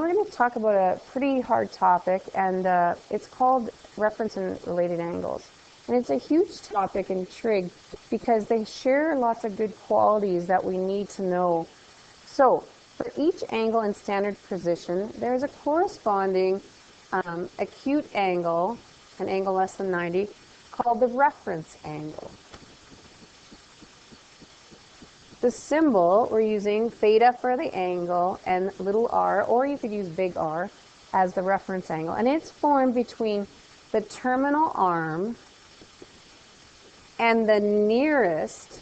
we're going to talk about a pretty hard topic, and it's called reference and related angles. And it's a huge topic in trig because they share lots of good qualities that we need to know. So for each angle in standard position, there's a corresponding acute angle, an angle less than 90, called the reference angle. The symbol, we're using theta for the angle and little r, or you could use big R, as the reference angle. And it's formed between the terminal arm and the nearest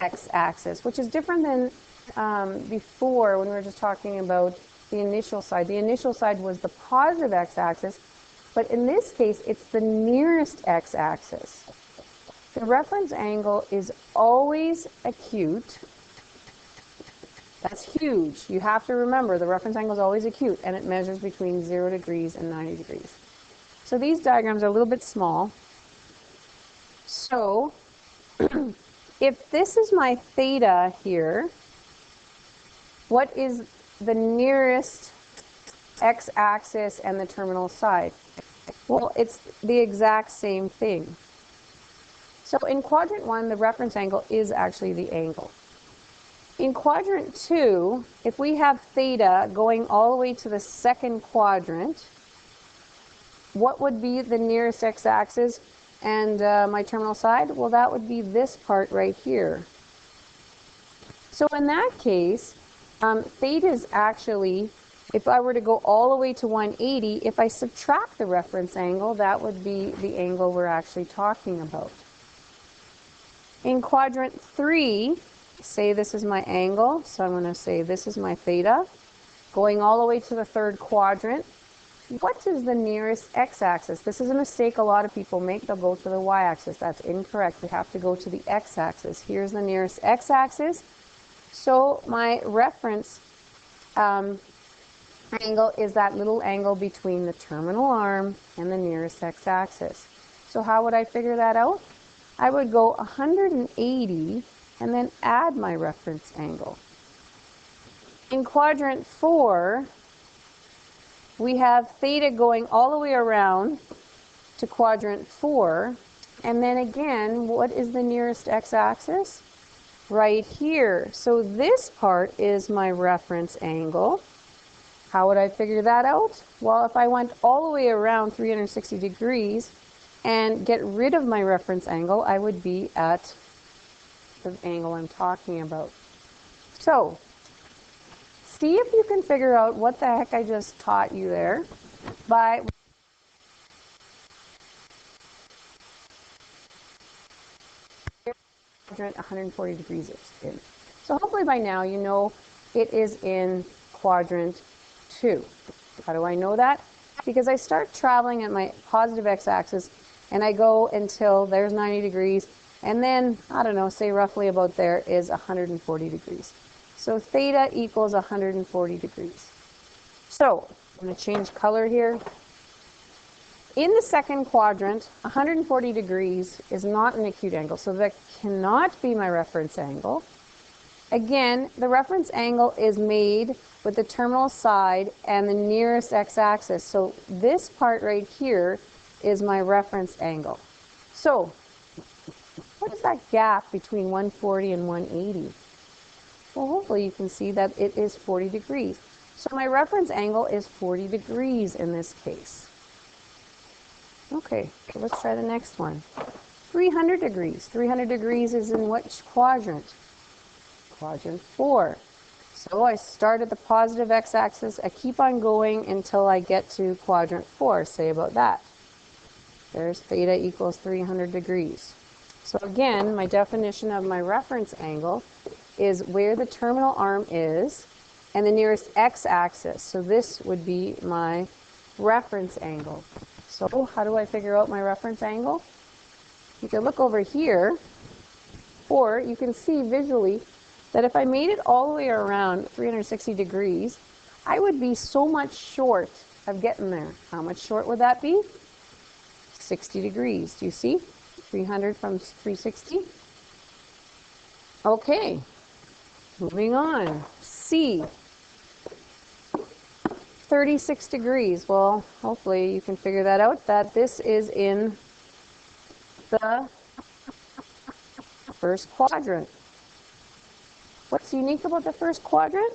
x-axis, which is different than before when we were just talking about the initial side. The initial side was the positive x-axis, but in this case, it's the nearest x-axis. The reference angle is always acute. That's huge. You have to remember the reference angle is always acute, and it measures between 0 degrees and 90 degrees. So these diagrams are a little bit small. So if this is my theta here, what is the nearest x-axis and the terminal side? Well, it's the exact same thing. So in quadrant 1, the reference angle is actually the angle. In quadrant 2, if we have theta going all the way to the second quadrant, what would be the nearest x-axis and my terminal side? Well, that would be this part right here. So in that case, theta is actually, if I were to go all the way to 180, if I subtract the reference angle, that would be the angle we're actually talking about. In quadrant 3, say this is my angle, so I'm going to say this is my theta. Going all the way to the third quadrant, what is the nearest x-axis? This is a mistake a lot of people make. They'll go to the y-axis. That's incorrect. We have to go to the x-axis. Here's the nearest x-axis. So my reference angle is that little angle between the terminal arm and the nearest x-axis. So how would I figure that out? I would go 180 and then add my reference angle. In quadrant 4, we have theta going all the way around to quadrant 4. And then again, what is the nearest x-axis? Right here. So this part is my reference angle. How would I figure that out? Well, if I went all the way around 360 degrees, and get rid of my reference angle, I would be at the angle I'm talking about. So, see if you can figure out what the heck I just taught you there by quadrant 140 degrees in. So hopefully by now you know it is in quadrant 2. How do I know that? Because I start traveling at my positive x-axis and I go until there's 90 degrees, and then, I don't know, say roughly about there is 140 degrees. So theta equals 140 degrees. So, I'm going to change color here. In the second quadrant, 140 degrees is not an acute angle, so that cannot be my reference angle. Again, the reference angle is made with the terminal side and the nearest x-axis. So this part right here is my reference angle. So what is that gap between 140 and 180? Well, hopefully you can see that it is 40 degrees. So my reference angle is 40 degrees in this case. Okay, so let's try the next one. 300 degrees. 300 degrees is in which quadrant? Quadrant 4. So I start at the positive x-axis. I keep on going until I get to quadrant 4. Say about that. There's theta equals 300 degrees. So again, my definition of my reference angle is where the terminal arm is and the nearest x-axis. So this would be my reference angle. So how do I figure out my reference angle? You can look over here, or you can see visually that if I made it all the way around 360 degrees, I would be so much short of getting there. How much short would that be? 60 degrees. Do you see? 300 from 360. Okay, moving on. C. 36 degrees. Well, hopefully you can figure that out, that this is in the first quadrant. What's unique about the first quadrant?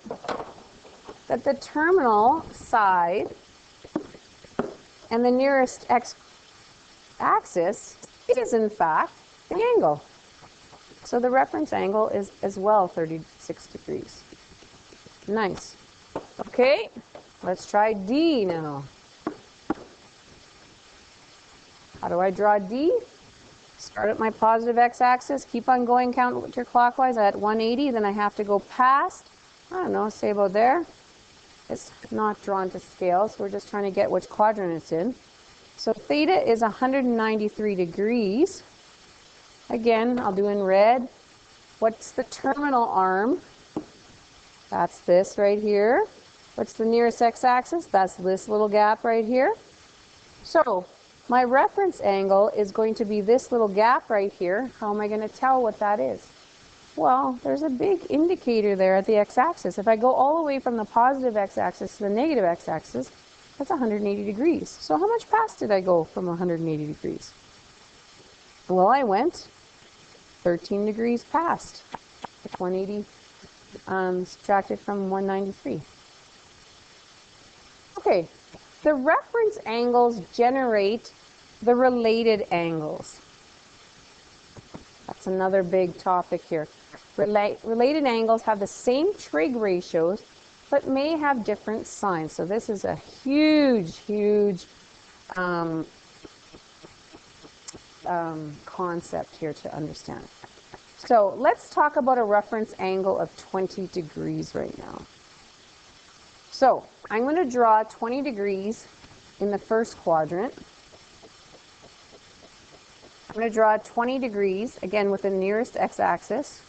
That the terminal side and the nearest x-axis is in fact the angle. So the reference angle is as well 36 degrees. Nice. Okay, let's try D now. How do I draw D? Start at my positive x-axis, keep on going counterclockwise at 180, then I have to go past, I don't know, say about there. It's not drawn to scale, so we're just trying to get which quadrant it's in. So theta is 193 degrees. Again, I'll do in red. What's the terminal arm? That's this right here. What's the nearest x-axis? That's this little gap right here. So my reference angle is going to be this little gap right here. How am I going to tell what that is? Well, there's a big indicator there at the x-axis. If I go all the way from the positive x-axis to the negative x-axis, that's 180 degrees. So how much past did I go from 180 degrees? Well, I went 13 degrees past. 180 subtracted from 193. Okay, the reference angles generate the related angles. That's another big topic here. Related angles have the same trig ratios, but may have different signs. So this is a huge, huge concept here to understand. So let's talk about a reference angle of 20 degrees right now. So I'm going to draw 20 degrees in the first quadrant. I'm going to draw 20 degrees, again with the nearest x-axis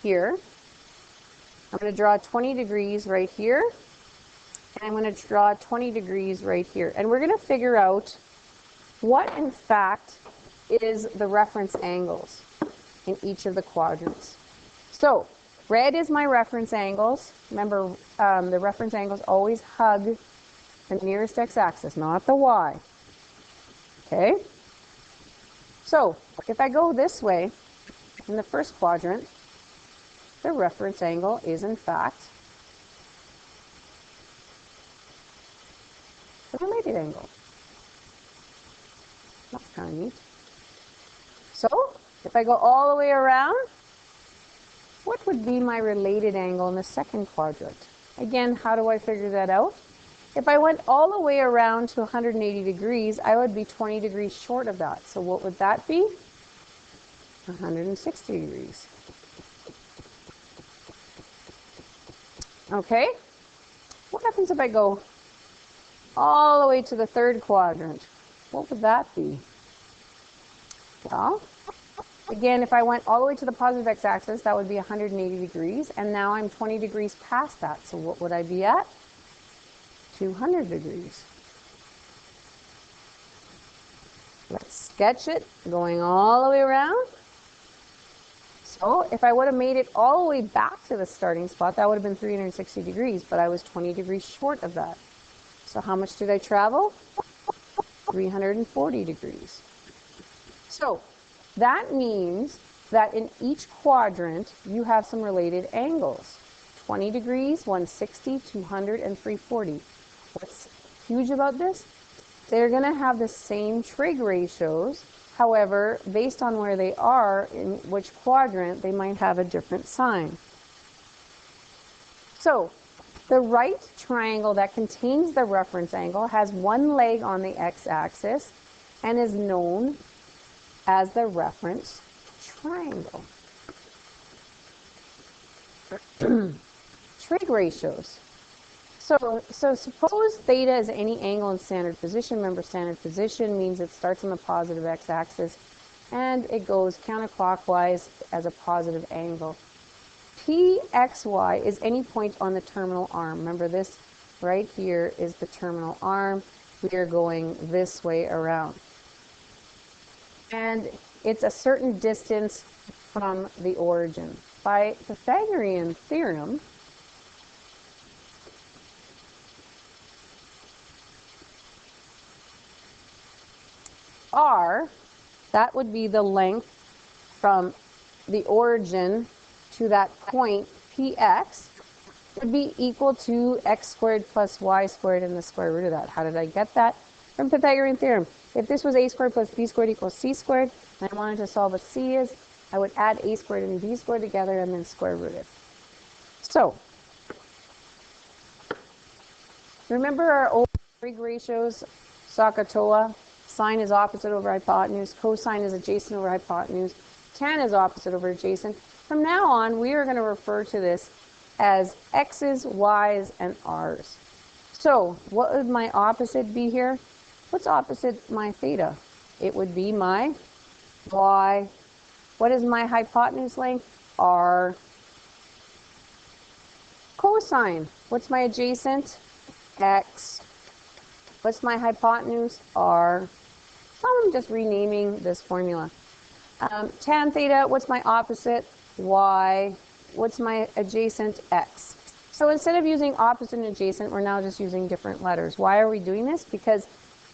here. I'm going to draw 20 degrees right here. And I'm going to draw 20 degrees right here. And we're going to figure out what, in fact, is the reference angles in each of the quadrants. So red is my reference angles. Remember, the reference angles always hug the nearest x-axis, not the y. Okay? So if I go this way in the first quadrant, the reference angle is in fact the related angle. That's kind of neat. So if I go all the way around, what would be my related angle in the second quadrant? Again, how do I figure that out? If I went all the way around to 180 degrees, I would be 20 degrees short of that. So what would that be? 160 degrees. Okay? What happens if I go all the way to the third quadrant? What would that be? Well, again, if I went all the way to the positive x-axis, that would be 180 degrees, and now I'm 20 degrees past that. So what would I be at? 200 degrees. Let's sketch it going all the way around. So if I would have made it all the way back to the starting spot, that would have been 360 degrees, but I was 20 degrees short of that. So how much did I travel? 340 degrees. So that means that in each quadrant, you have some related angles. 20 degrees, 160, 200, and 340. What's huge about this? They're going to have the same trig ratios. However, based on where they are, in which quadrant, they might have a different sign. So the right triangle that contains the reference angle has one leg on the x-axis and is known as the reference triangle. Trig ratios. So suppose theta is any angle in standard position. Remember, standard position means it starts on the positive x-axis and it goes counterclockwise as a positive angle. Pxy is any point on the terminal arm. Remember, this right here is the terminal arm. We are going this way around. And it's a certain distance from the origin. By Pythagorean theorem, r, that would be the length from the origin to that point, px, would be equal to x squared plus y squared and the square root of that. How did I get that? From Pythagorean theorem. If this was a squared plus b squared equals c squared, and I wanted to solve what c is, I would add a squared and b squared together and then square root it. So, remember our old trig ratios, SOHCAHTOA? Sine is opposite over hypotenuse, cosine is adjacent over hypotenuse, tan is opposite over adjacent. From now on, we are going to refer to this as x's, y's, and r's. So, what would my opposite be here? What's opposite my theta? It would be my y. What is my hypotenuse length? R. Cosine. What's my adjacent? X. What's my hypotenuse? R. So I'm just renaming this formula. Tan theta, what's my opposite? Y. What's my adjacent? X. So instead of using opposite and adjacent, we're now just using different letters. Why are we doing this? Because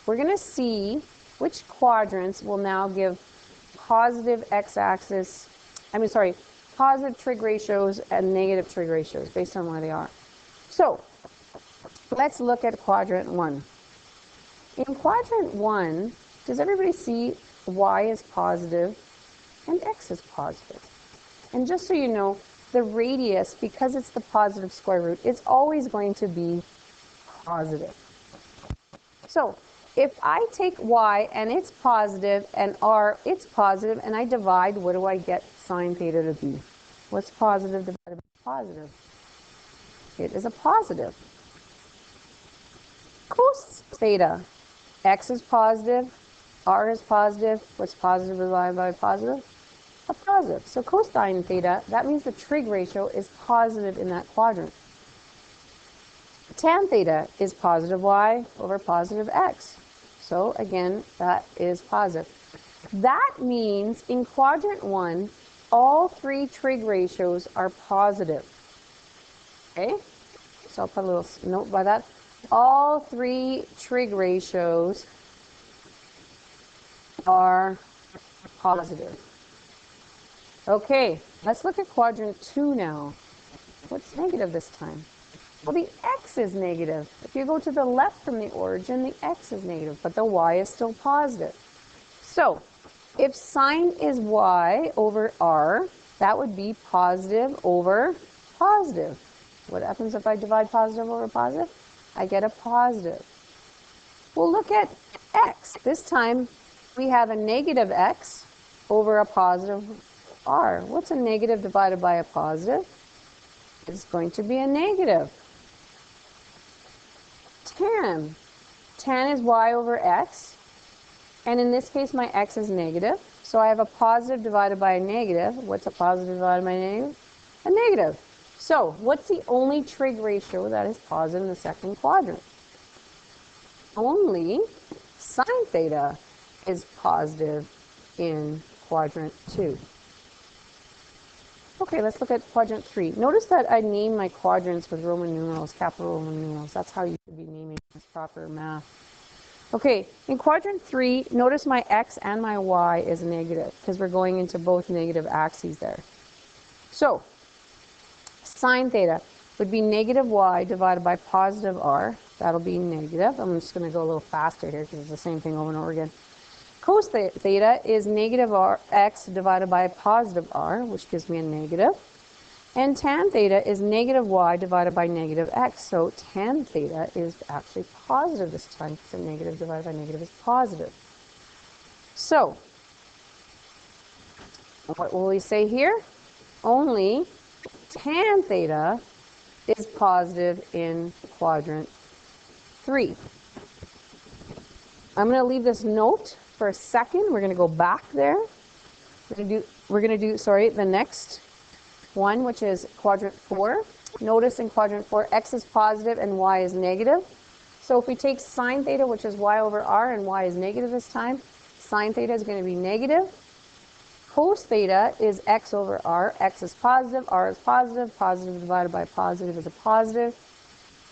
we're going to see which quadrants will now give positive x-axis, positive trig ratios and negative trig ratios based on where they are. So let's look at quadrant 1. In quadrant 1, does everybody see y is positive and x is positive? And just so you know, the radius, because it's the positive square root, is always going to be positive. So if I take y and it's positive and r, it's positive, and I divide, what do I get sine theta to be? What's positive divided by positive? It is a positive. Cos theta, x is positive, r is positive. What's positive divided by positive? A positive. So cosine theta, that means the trig ratio is positive in that quadrant. Tan theta is positive y over positive x. So again, that is positive. That means in quadrant 1, all 3 trig ratios are positive. Okay? So I'll put a little note by that. All 3 trig ratios are positive. Okay, let's look at quadrant 2 now. What's negative this time? Well, the x is negative. If you go to the left from the origin, the x is negative, but the y is still positive. So, if sine is y over r, that would be positive over positive. What happens if I divide positive over positive? I get a positive. We'll look at x. This time, we have a negative x over a positive r. What's a negative divided by a positive? It's going to be a negative. Tan is y over x, and in this case my x is negative, so I have a positive divided by a negative. What's a positive divided by a negative? A negative. So what's the only trig ratio that is positive in the second quadrant? Only sine theta is positive in quadrant 2. Okay, let's look at quadrant 3. Notice that I name my quadrants with Roman numerals, capital Roman numerals. That's how you should be naming this proper math. Okay, in quadrant 3, notice my x and my y is negative because we're going into both negative axes there. So, sine theta would be negative y divided by positive r. That'll be negative. I'm just going to go a little faster here because it's the same thing over and over again. Cos theta is negative x divided by positive r, which gives me a negative. And tan theta is negative y divided by negative x. So tan theta is actually positive this time. So negative divided by negative is positive. So what will we say here? Only tan theta is positive in quadrant 3. I'm going to leave this note for a second. We're going to go back there. We're going to do the next one, which is quadrant 4. Notice in quadrant 4, x is positive and y is negative. So if we take sine theta, which is y over r, and y is negative this time, sine theta is going to be negative. Cos theta is x over r. X is positive, r is positive. Positive divided by positive is a positive.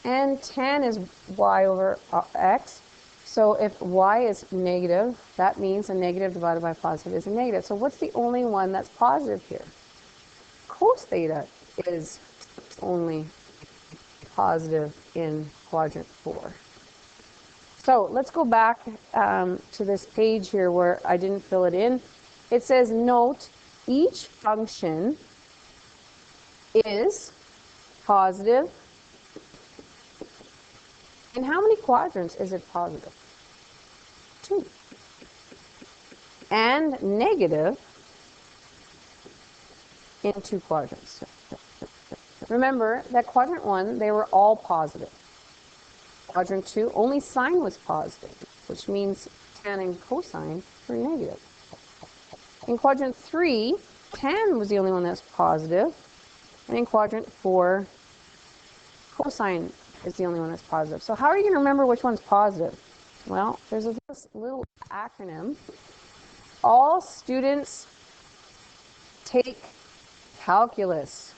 And tan is y over x. So if y is negative, that means a negative divided by positive is a negative. So what's the only one that's positive here? Cos theta is only positive in quadrant 4. So let's go back to this page here where I didn't fill it in. It says, note, each function is positive. In how many quadrants is it positive? 2. And negative in 2 quadrants. Remember that quadrant 1, they were all positive. Quadrant 2, only sine was positive, which means tan and cosine were negative. In quadrant 3, tan was the only one that's positive. And in quadrant 4, cosine is the only one that's positive. So how are you going to remember which one's positive? Well, there's this little acronym. All students take calculus.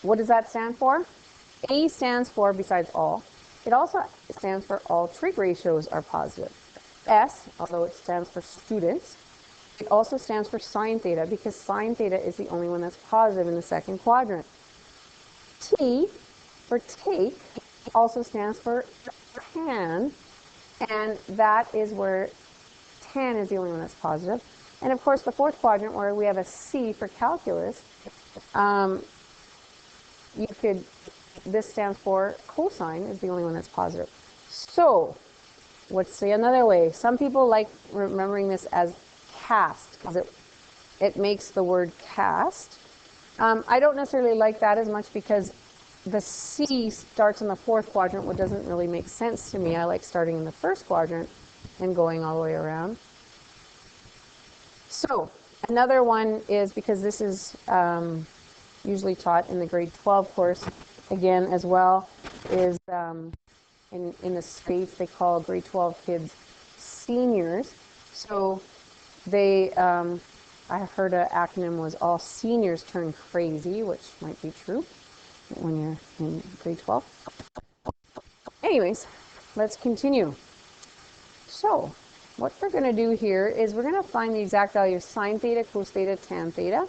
What does that stand for? A stands for, besides all, it also stands for all trig ratios are positive. S, although it stands for students, it also stands for sine theta because sine theta is the only one that's positive in the second quadrant. T, for take, also stands for tan, and that is where tan is the only one that's positive. And of course, the fourth quadrant where we have a C for calculus, this stands for cosine is the only one that's positive. So, let's say another way. Some people like remembering this as cast because it makes the word cast. I don't necessarily like that as much because the C starts in the fourth quadrant, which doesn't really make sense to me. I like starting in the first quadrant and going all the way around. So, another one is, because this is usually taught in the grade 12 course, again as well, is in the States they call grade 12 kids seniors. So they, I heard an acronym was all seniors turn crazy, which might be true when you're in grade 12. Anyways, let's continue. So what we're going to do here is we're going to find the exact value of sine theta, cos theta, tan theta,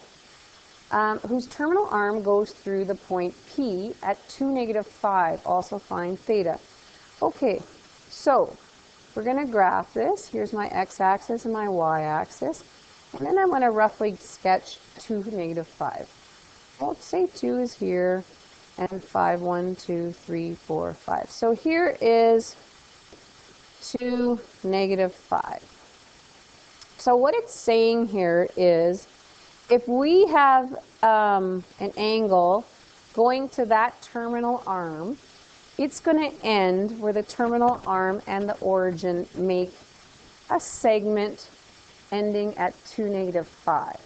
whose terminal arm goes through the point P at 2, -5. Also find theta. Okay, so we're going to graph this. Here's my x-axis and my y-axis. And then I'm going to roughly sketch 2, -5. Well, say 2 is here, and 5, 1, 2, 3, 4, 5. So here is 2, -5. So what it's saying here is, if we have an angle going to that terminal arm, it's going to end where the terminal arm and the origin make a segment ending at 2, -5.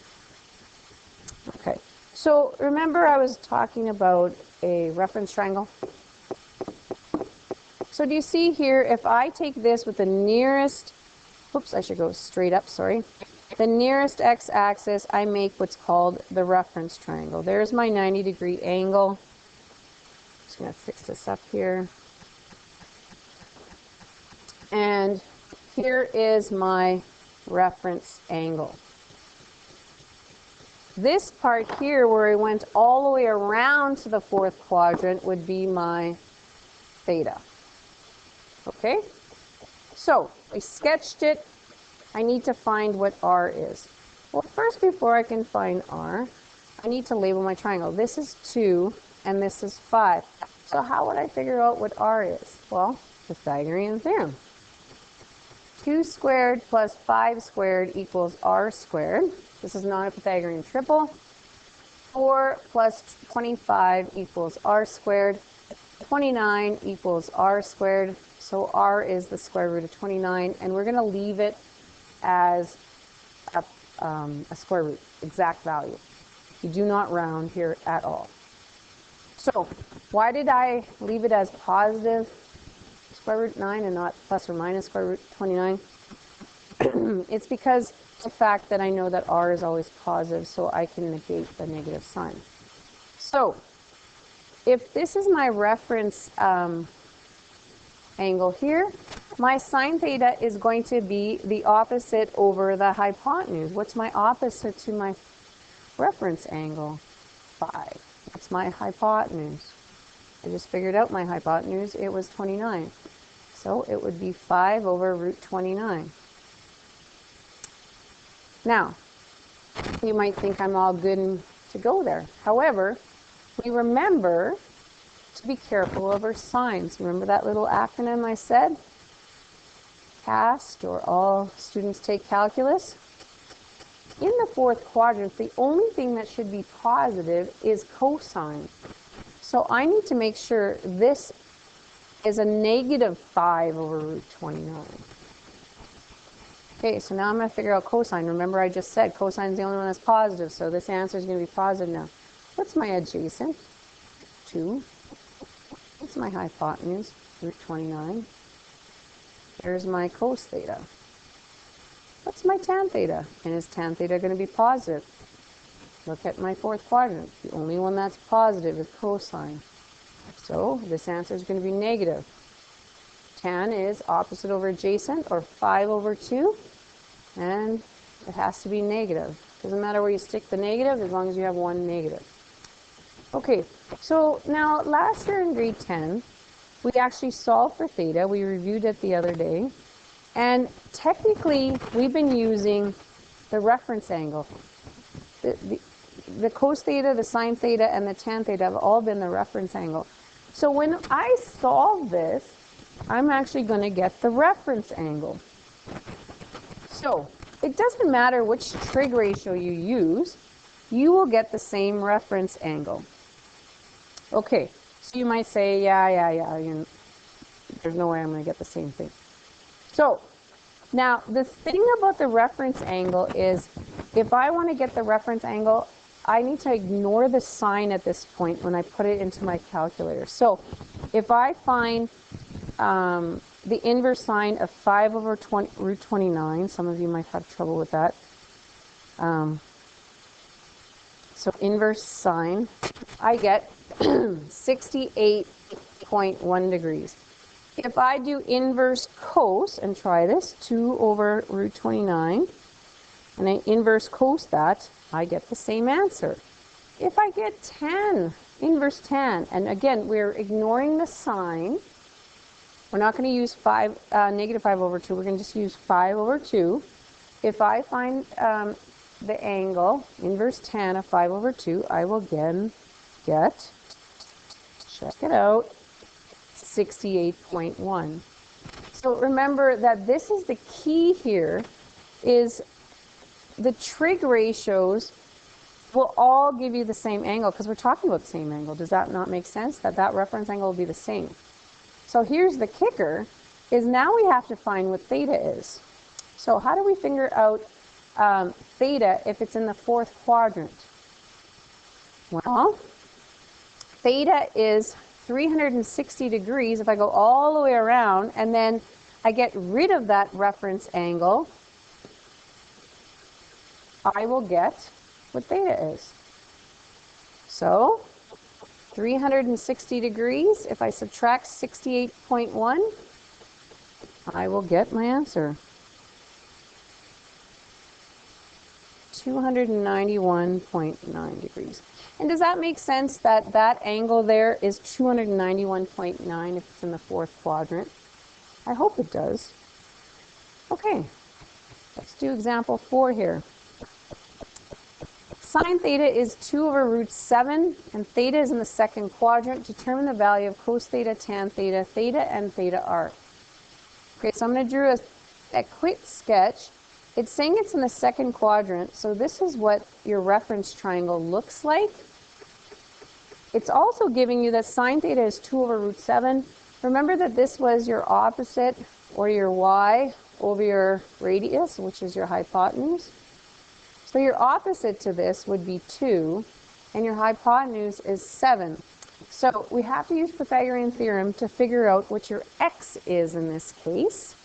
Okay, so remember I was talking about a reference triangle? So do you see here, if I take this with the nearest, oops, I should go straight up, sorry. The nearest x-axis, I make what's called the reference triangle. There's my 90-degree angle. Just going to fix this up here. And here is my reference angle. This part here, where I went all the way around to the fourth quadrant, would be my theta. Okay? So, I sketched it. I need to find what R is. Well, first, before I can find R, I need to label my triangle. This is 2, and this is 5. So how would I figure out what R is? Well, Pythagorean theorem. 2 squared plus 5 squared equals R squared. This is not a Pythagorean triple. 4 plus 25 equals R squared. 29 equals R squared. So R is the square root of 29, and we're going to leave it as a square root, exact value. You do not round here at all. So why did I leave it as positive square root 9 and not plus or minus square root 29? It's because of the fact that I know that R is always positive, so I can negate the negative sign. So if this is my reference angle here, my sine theta is going to be the opposite over the hypotenuse. What's my opposite to my reference angle? 5. That's my hypotenuse. I just figured out my hypotenuse. It was 29. So it would be 5 over root 29. Now, you might think I'm all good to go there. However, we remember to be careful of our signs. Remember that little acronym I said? CAST, or all students take calculus. In the fourth quadrant, the only thing that should be positive is cosine. So I need to make sure this is a negative 5 over root 29. Okay, so now I'm going to figure out cosine. Remember I just said cosine is the only one that's positive, so this answer is going to be positive now. What's my adjacent? 2. What's my hypotenuse? Root 29. There's my cos theta. What's my tan theta? And is tan theta going to be positive? Look at my fourth quadrant. The only one that's positive is cosine. So this answer is going to be negative. Tan is opposite over adjacent, or 5 over 2. And it has to be negative. Doesn't matter where you stick the negative as long as you have one negative. Okay, so now last year in grade 10, we actually solved for theta. We reviewed it the other day. And technically, we've been using the reference angle. The cos theta, the sine theta, and the tan theta have all been the reference angle. So when I solve this, I'm actually going to get the reference angle. So it doesn't matter which trig ratio you use, you will get the same reference angle. Okay, so you might say, there's no way I'm going to get the same thing. So now the thing about the reference angle is, if I want to get the reference angle, I need to ignore the sign at this point when I put it into my calculator. So if I find the inverse sine of 5 over root 29, some of you might have trouble with that. So inverse sine, I get 68.1 degrees. If I do inverse cos, and try this, 2 over root 29, and I inverse cos that, I get the same answer. If I get tan, inverse tan, and again, we're ignoring the sign. We're not going to use negative 5 over 2. We're going to just use 5 over 2. If I find the angle, inverse tan of 5 over 2, I will again get, check it out, 68.1. So remember that this is the key here, is the trig ratios will all give you the same angle, because we're talking about the same angle. Does that not make sense? That reference angle will be the same. So here's the kicker, is now we have to find what theta is. So how do we figure out theta if it's in the fourth quadrant? Well, theta is 360 degrees if I go all the way around, and then I get rid of that reference angle, I will get what theta is. So 360 degrees, if I subtract 68.1, I will get my answer. 291.9 degrees. And does that make sense that that angle there is 291.9 if it's in the fourth quadrant? I hope it does. Okay, let's do example 4 here. Sine theta is 2 over root 7, and theta is in the second quadrant. Determine the value of cos theta, tan theta, theta, and theta r. Okay, so I'm going to draw a quick sketch. It's saying it's in the second quadrant, so this is what your reference triangle looks like. It's also giving you that sine theta is 2 over root 7. Remember that this was your opposite, or your y, over your radius, which is your hypotenuse. So your opposite to this would be 2, and your hypotenuse is 7. So we have to use Pythagorean theorem to figure out what your x is in this case.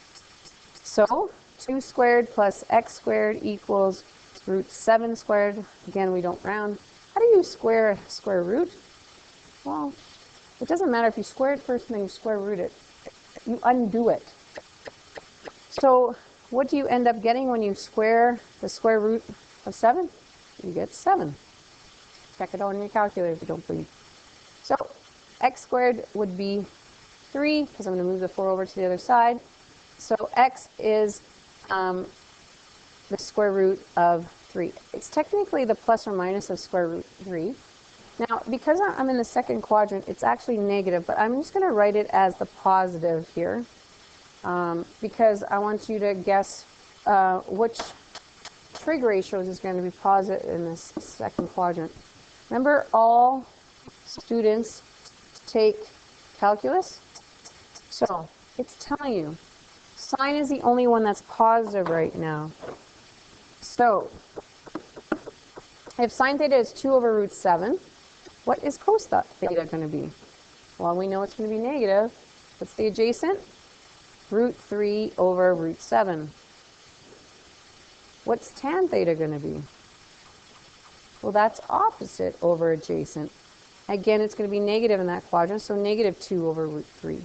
So 2 squared plus x squared equals root 7 squared. Again, we don't round. How do you square square root? Well, it doesn't matter if you square it first and then you square root it. you undo it. So what do you end up getting when you square the square root of 7? You get 7. Check it out on your calculator if you don't believe. So x squared would be 3, because I'm going to move the 4 over to the other side. So x is the square root of 3. It's technically the plus or minus of square root 3. Now, because I'm in the second quadrant, it's actually negative, but I'm just going to write it as the positive here, because I want you to guess which trig ratios is going to be positive in this second quadrant. Remember, all students take calculus. So it's telling you sine is the only one that's positive right now. So if sine theta is 2 over root 7, what is cos theta going to be? Well, we know it's going to be negative. What's the adjacent? Root 3 over root 7. What's tan theta going to be? Well, that's opposite over adjacent. Again, it's going to be negative in that quadrant, so negative 2 over root 3.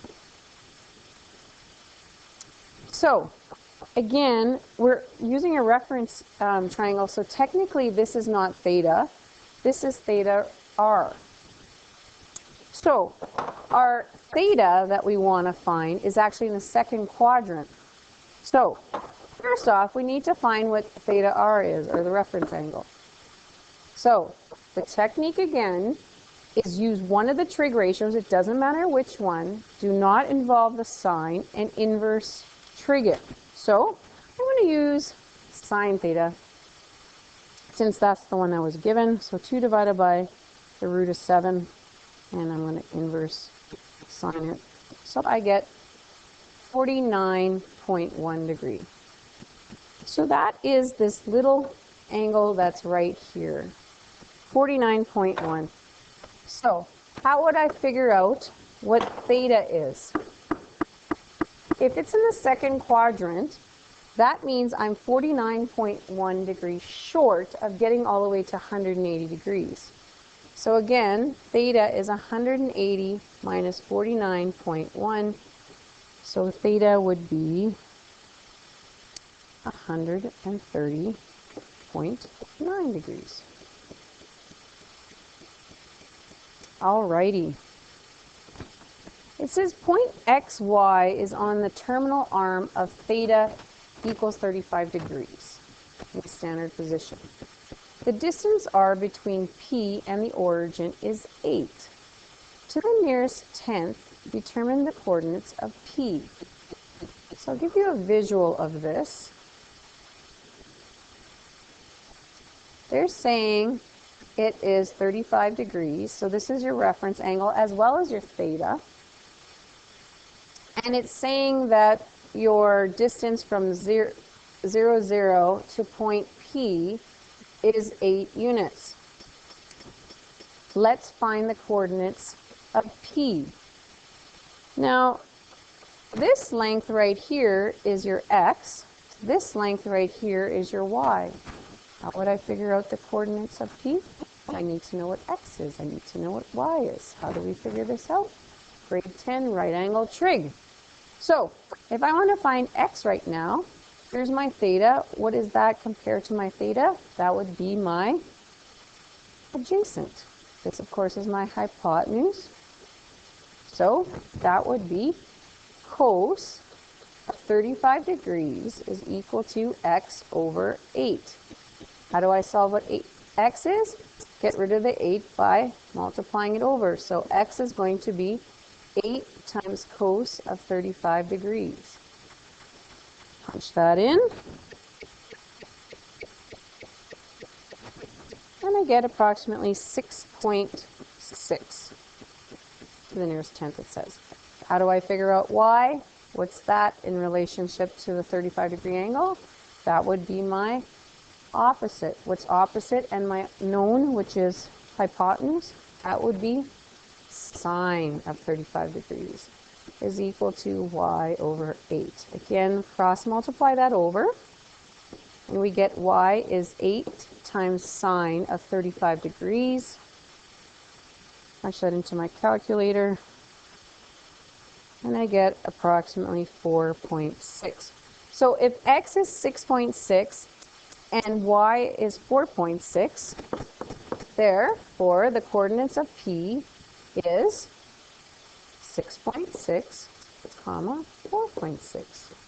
So, again, we're using a reference triangle, so technically this is not theta. This is theta r. So, our theta that we want to find is actually in the second quadrant. So, first off, we need to find what theta r is, or the reference angle. So, the technique again is use one of the trig ratios, it doesn't matter which one, do not involve the sine, and inverse trig it. So, I'm going to use sine theta, since that's the one that was given. So 2 divided by the root of 7, and I'm going to inverse sine it. So I get 49.1 degree. So that is this little angle that's right here, 49.1. So how would I figure out what theta is? If it's in the second quadrant, that means I'm 49.1 degrees short of getting all the way to 180 degrees. So again, theta is 180 minus 49.1. So theta would be 130.9 degrees. Alrighty. It says point xy is on the terminal arm of theta equals 35 degrees in the standard position. The distance r between P and the origin is 8. To the nearest tenth, determine the coordinates of P. So I'll give you a visual of this. They're saying it is 35 degrees, so this is your reference angle as well as your theta. And it's saying that your distance from 0, 0 to point P is 8 units. Let's find the coordinates of P. Now, this length right here is your x. This length right here is your y. How would I figure out the coordinates of P? I need to know what x is. I need to know what y is. How do we figure this out? Grade 10, right angle trig. So, if I want to find x right now, here's my theta. What is that compared to my theta? That would be my adjacent. This, of course, is my hypotenuse. So, that would be cos of 35 degrees is equal to x over 8. How do I solve what x is? Get rid of the 8 by multiplying it over. So, x is going to be 8 times cos of 35 degrees. Punch that in. And I get approximately 6.6 to the nearest tenth, it says. How do I figure out y? What's that in relationship to the 35 degree angle? That would be my opposite. What's opposite and my known, which is hypotenuse? That would be sine of 35 degrees is equal to y over 8. Again, cross multiply that over, and we get y is 8 times sine of 35 degrees. Punch that into my calculator. and I get approximately 4.6. So if x is 6.6 and y is 4.6, therefore the coordinates of P is 6.6, comma 4.6.